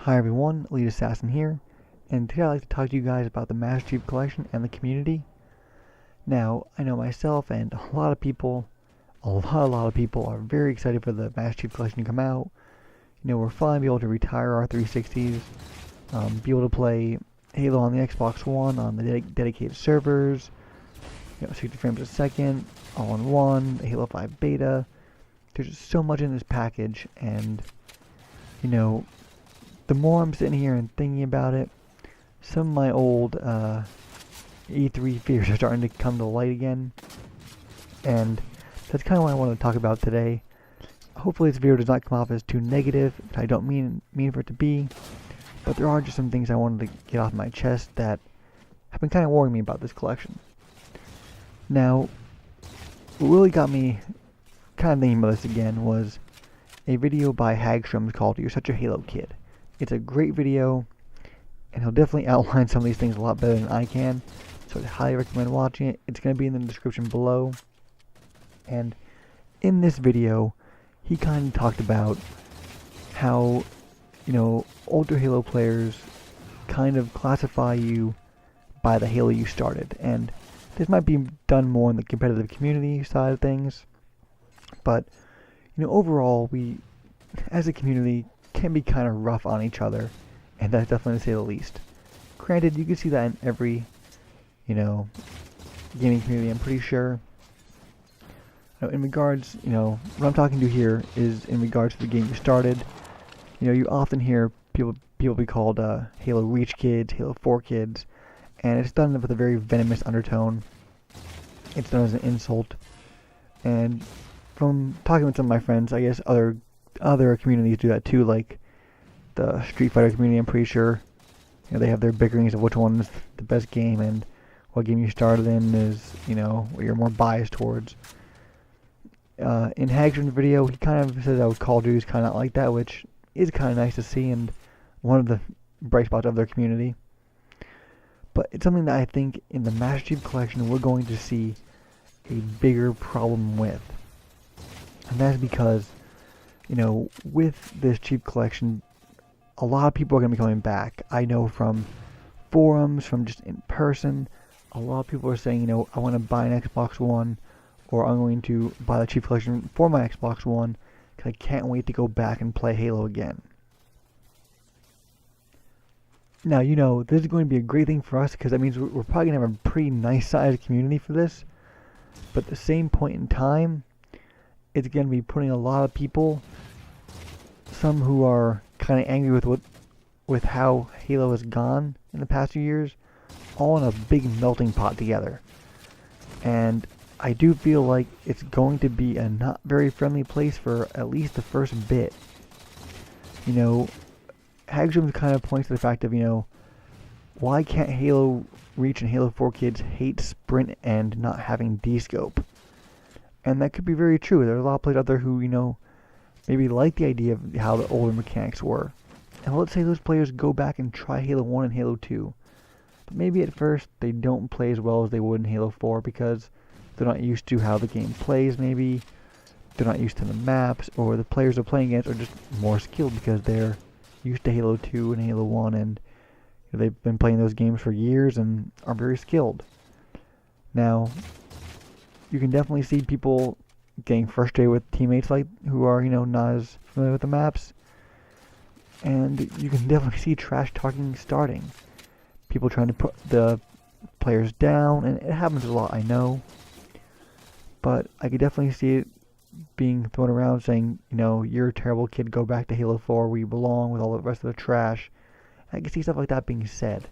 Hi everyone, Elite Assassin here, and today I'd like to talk to you guys about the Master Chief Collection and the community. Now, I know myself and a lot of people are very excited for the Master Chief Collection to come out. We're finally be able to retire our 360s, be able to play Halo on the Xbox One on the dedicated servers, 60 frames a second, all in one, the Halo 5 beta. There's just so much in this package, and the more I'm sitting here and thinking about it, some of my old E3 fears are starting to come to light again, and that's kind of what I want to talk about today. Hopefully this video does not come off as too negative, and I don't mean for it to be, but there are just some things I wanted to get off my chest that have been kind of worrying me about this collection. Now, what really got me kind of thinking about this again was a video by Hagstrom's called "You're Such a Halo Kid." It's a great video, and he'll definitely outline some of these things a lot better than I can, so I highly recommend watching it. It's going to be in the description below. And in this video, he kind of talked about how, older Halo players kind of classify you by the Halo you started. And this might be done more in the competitive community side of things, but, overall, we, as a community, can be kind of rough on each other, and that's definitely to say the least. Granted, you can see that in every, gaming community, I'm pretty sure. In regards, what I'm talking to here is in regards to the game you started. You often hear people be called Halo Reach kids, Halo 4 kids, and it's done with a very venomous undertone. It's done as an insult, and from talking with some of my friends, I guess other communities do that too, like the Street Fighter community. I'm pretty sure they have their bickerings of which one is the best game and what game you started in is what you're more biased towards. In Hagstrom's video, he kind of says that Call of Duty is kind of like that, which is kind of nice to see and one of the bright spots of their community. But it's something that I think in the Master Chief Collection we're going to see a bigger problem with, and that's because with this Chief Collection, a lot of people are going to be coming back. I know from forums, from just in person, a lot of people are saying, I want to buy an Xbox One, or I'm going to buy the Chief Collection for my Xbox One, because I can't wait to go back and play Halo again. Now, this is going to be a great thing for us, because that means we're probably going to have a pretty nice sized community for this, but at the same point in time, it's going to be putting a lot of people, some who are kind of angry with how Halo has gone in the past few years, all in a big melting pot together. And I do feel like it's going to be a not very friendly place for at least the first bit. Hagstrom kind of points to the fact of, why can't Halo Reach and Halo 4 kids hate sprint and not having D-scope? And that could be very true. There's a lot of players out there who, maybe like the idea of how the older mechanics were. And let's say those players go back and try Halo 1 and Halo 2. But maybe at first they don't play as well as they would in Halo 4 because they're not used to how the game plays maybe. They're not used to the maps, or the players they're playing against are just more skilled because they're used to Halo 2 and Halo 1 and they've been playing those games for years and are very skilled. Now, you can definitely see people getting frustrated with teammates who are, not as familiar with the maps. And you can definitely see trash talking starting. People trying to put the players down, and it happens a lot, I know. But I could definitely see it being thrown around saying, you're a terrible kid, go back to Halo 4 where you belong with all the rest of the trash. I can see stuff like that being said.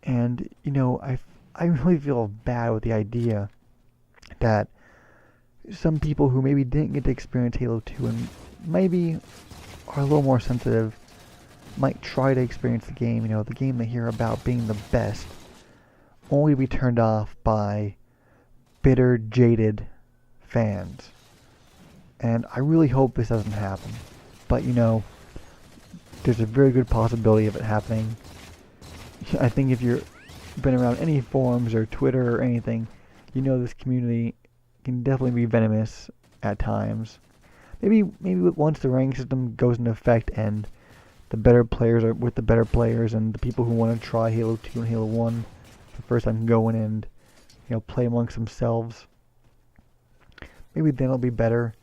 And, I really feel bad with the idea that some people who maybe didn't get to experience Halo 2 and maybe are a little more sensitive might try to experience the game, the game they hear about being the best, only to be turned off by bitter, jaded fans. And I really hope this doesn't happen. But, there's a very good possibility of it happening. I think if you've been around any forums or Twitter or anything, this community can definitely be venomous at times. Maybe once the ranking system goes into effect and the better players are with the better players, and the people who want to try Halo 2 and Halo 1 for the first time go in and, play amongst themselves. Maybe then it'll be better,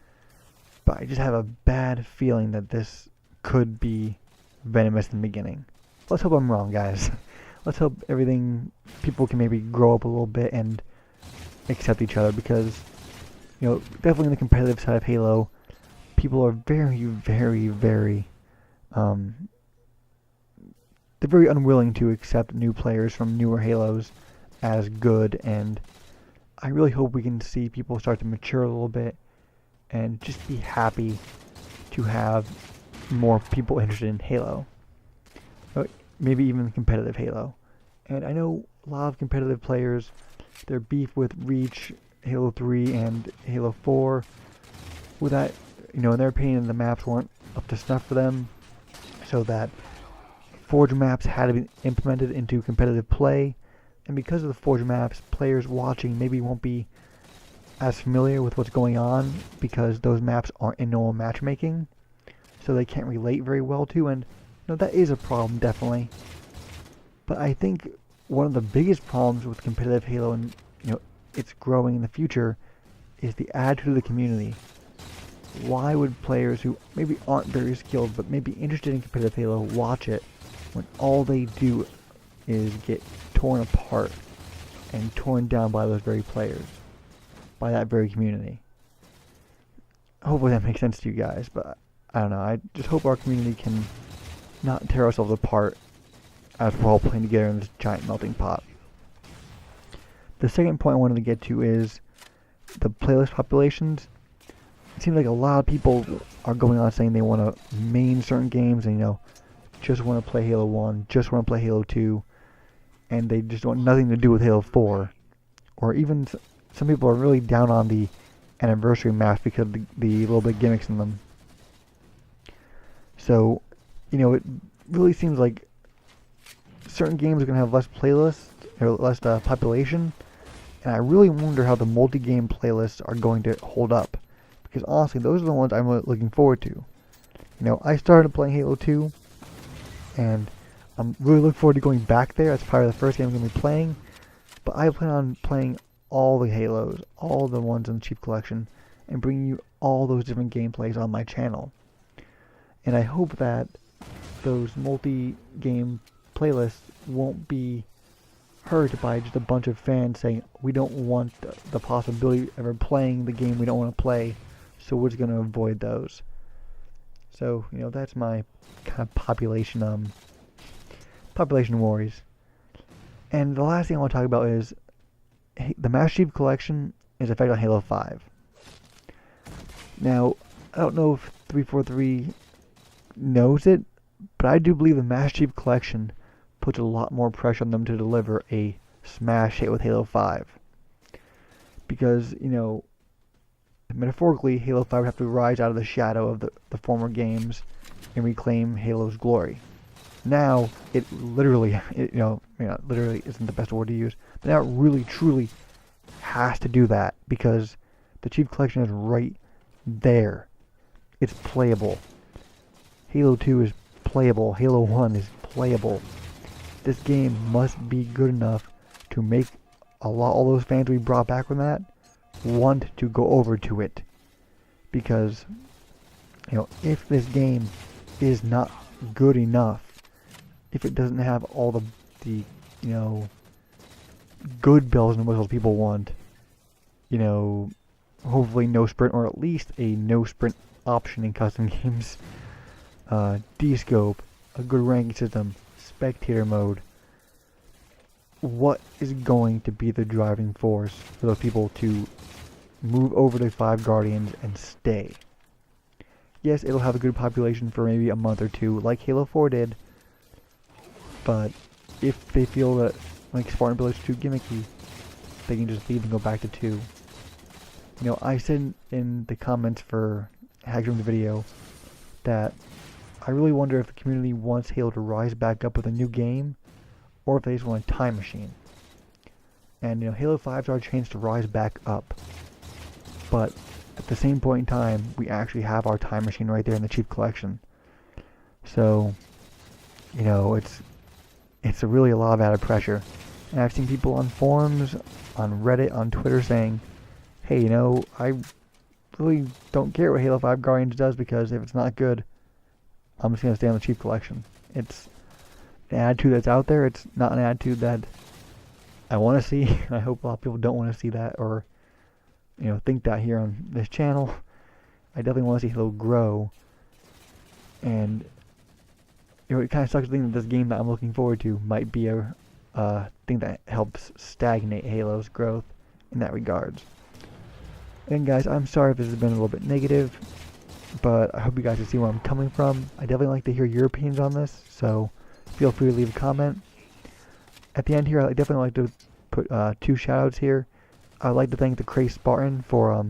but I just have a bad feeling that this could be venomous in the beginning. Let's hope I'm wrong, guys. Let's hope people can maybe grow up a little bit and accept each other, because, definitely in the competitive side of Halo, people are very, very, very, they're very unwilling to accept new players from newer Halos as good, and I really hope we can see people start to mature a little bit and just be happy to have more people interested in Halo. Maybe even competitive Halo. And I know a lot of competitive players, their beef with Reach, Halo 3, and Halo 4, with that, in their opinion, the maps weren't up to snuff for them, so that Forge maps had to be implemented into competitive play. And because of the Forge maps, players watching maybe won't be as familiar with what's going on, because those maps aren't in normal matchmaking, so they can't relate very well to, and that is a problem, definitely. But I think one of the biggest problems with competitive Halo, and it's growing in the future, is the attitude of the community. Why would players who maybe aren't very skilled but may be interested in competitive Halo watch it when all they do is get torn apart and torn down by those very players, by that very community? Hopefully that makes sense to you guys, but I don't know. I just hope our community can not tear ourselves apart as we're all playing together in this giant melting pot. The second point I wanted to get to is the playlist populations. It seems like a lot of people are going on saying they want to main certain games and, just want to play Halo 1, just want to play Halo 2, and they just want nothing to do with Halo 4. Or even some people are really down on the anniversary maps because of the little bit gimmicks in them. So, it really seems like certain games are going to have less playlists, or less population, and I really wonder how the multi-game playlists are going to hold up, because honestly, those are the ones I'm looking forward to. I started playing Halo 2, and I'm really looking forward to going back there. That's probably the first game I'm going to be playing, but I plan on playing all the Halos, all the ones in the Chief Collection, and bringing you all those different gameplays on my channel. And I hope that those multi-game playlists won't be hurt by just a bunch of fans saying, we don't want the possibility of ever playing the game we don't want to play, so we're just going to avoid those. So, that's my kind of population worries. And the last thing I want to talk about is the Master Chief Collection is effect on Halo 5. Now, I don't know if 343 knows it, but I do believe the Master Chief Collection puts a lot more pressure on them to deliver a smash hit with Halo 5. Because, metaphorically, Halo 5 would have to rise out of the shadow of the former games and reclaim Halo's glory. Now, it literally, literally isn't the best word to use, but now it really, truly has to do that, because the Chief Collection is right there. It's playable. Halo 2 is playable. Halo 1 is playable. This game must be good enough to make all those fans we brought back from that want to go over to it. Because, if this game is not good enough, if it doesn't have all the good bells and whistles people want, hopefully no sprint, or at least a no sprint option in custom games, D-scope, a good ranking system, spectator mode, what is going to be the driving force for those people to move over to 5 Guardians and stay? Yes, it'll have a good population for maybe a month or two, like Halo 4 did, but if they feel that Spartan Village is too gimmicky, they can just leave and go back to 2. I said in the comments for Hagrim's video that I really wonder if the community wants Halo to rise back up with a new game, or if they just want a time machine. And Halo 5 is our chance to rise back up. But at the same point in time, we actually have our time machine right there in the Chief Collection. So you know, it's really a lot of added pressure. And I've seen people on forums, on Reddit, on Twitter saying, hey, you know, I really don't care what Halo 5 Guardians does because if it's not good, I'm just going to stay on the cheap collection. It's an attitude that's out there. It's not an attitude that I want to see. I hope a lot of people don't want to see that or, you know, think that here on this channel. I definitely want to see Halo grow. And, you know, it kind of sucks to think that this game that I'm looking forward to might be a thing that helps stagnate Halo's growth in that regards. And guys, I'm sorry if this has been a little bit negative, but I hope you guys can see where I'm coming from. I definitely like to hear your opinions on this, so feel free to leave a comment. At the end here, I definitely like to put 2 shoutouts here. I'd like to thank the Cray Spartan for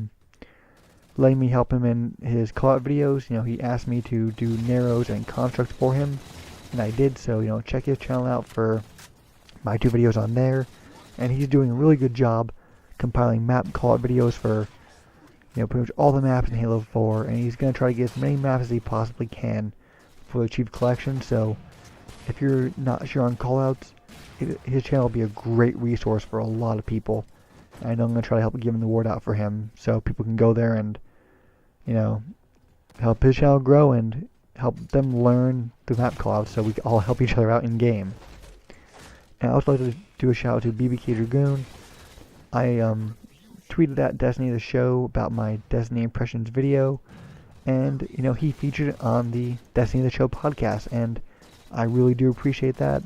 letting me help him in his call-out videos. You know, he asked me to do narrows and constructs for him, and I did, so, you know, check his channel out for my 2 videos on there. And he's doing a really good job compiling map call-out videos for, you know, pretty much all the maps in Halo 4, and he's going to try to get as many maps as he possibly can for the Chief Collection. So if you're not sure on callouts, his channel will be a great resource for a lot of people. I know I'm going to try to help give him the word out for him so people can go there and, you know, help his channel grow and help them learn the map callouts so we can all help each other out in game. And I also like to do a shout out to BBK Dragoon. I tweeted at Destiny the Show about my Destiny Impressions video, and, you know, he featured it on the Destiny the Show podcast, and I really do appreciate that.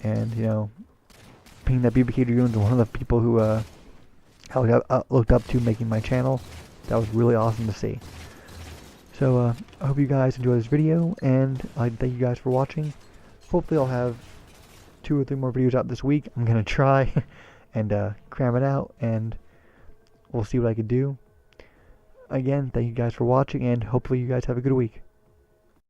And, you know, being that BBK Dragoon is one of the people who I looked up to making my channel, that was really awesome to see. So I hope you guys enjoy this video, and I'd thank you guys for watching. Hopefully I'll have 2 or 3 more videos out this week. I'm gonna try and cram it out, and we'll see what I can do. Again, thank you guys for watching, and hopefully you guys have a good week.